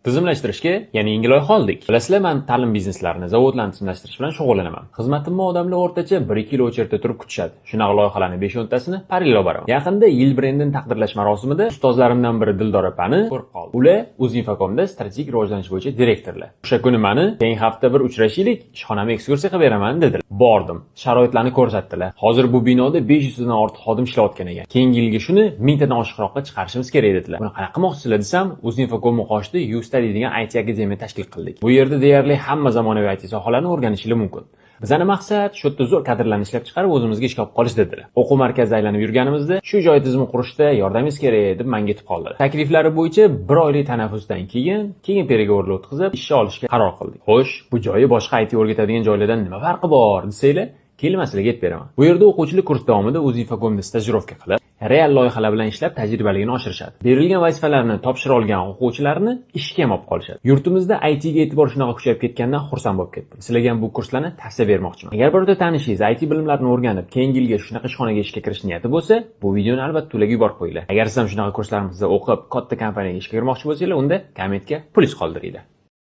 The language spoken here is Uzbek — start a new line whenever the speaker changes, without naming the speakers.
Tizimlashtirishga yana yangi loyiha oldik. Bilasizlar, men ta'lim bizneslarini, zavodlarni tizimlashtirish bilan shug'ullanaman. Xizmatimni odamlar o'rtacha 1-2 yil o'chirda turib kutishadi. Shunaqa loyihalarni 5-10tasini parallel olib boraman. Yaqinda yil brendini taqdirlash marosimida ustozlarimdan biri Dildor opani ko'rib qoldim. Ular Uzinfocomda strategik rivojlanish bo'yicha direktorlar. O'sha kuni meni keyingi hafta bir uchrashaylik, ishxonamga ekskursiya qilib beraman dedilar. Bordim. Sharoitlarni ko'rsatdilar. Hozir bu binoda 500 dan ortiq xodim ishlayotgan ekan. Keyingi yilga shuni 1000 tadan oshiqroqqa chiqarishimiz kerak dedilar. Buni qanaqa qilmoqchisizlar desam, Uzinfocom qo'shdi Study degan IT akademiya tashkil qildik. Bu yerda deyarli hamma zamonaviy IT sohalarini o'rganishingiz mumkin. Bizning maqsad shu yerda zo'r kadrlarni ishlab chiqarib o'zimizga ishga olib qolish dedilar. O'quv markaziga aylanib yurganimizda shu joy tizimi qurishda yordamingiz kerak deb menga yetib qoldilar. Takliflari bo'yicha 1 oylik tanaffusdan keyin переговорlar o'tkazib ishga olishga qaror qildik. Xo'sh, bu joyi boshqa IT o'rgatadigan joylardan nima farqi bor desanglar, kelmaslarga aytib beraman. Bu yerda o'quvchilik kurs davomida Uzinfocomda stajirovka qilib, real loyihalar bilan ishlab tajribaligini oshirishadi. Berilgan vazifalarni topshira olgan o'quvchilarni ishga ham olib qolishadi. Yurtimizda IT ga e'tibor shunaqa kuchayib ketgandan xursand bo'lib ketdim. Sizlarga ham bu kurslarni tavsiya bermoqchiman. Agar birorta tanishingiz IT bilimlarini o'rganib, keyingi yilga shunaqa ishxonaga ishga kirish niyati bo'lsa, bu videoni albatta ularga yuborib qo'yinglar. Agar siz ham shunaqa kurslarimizda o'qib, katta kompaniyaga ishga kirmoqchi bo'lsanglar, unda kommentga plyus qoldiringlar.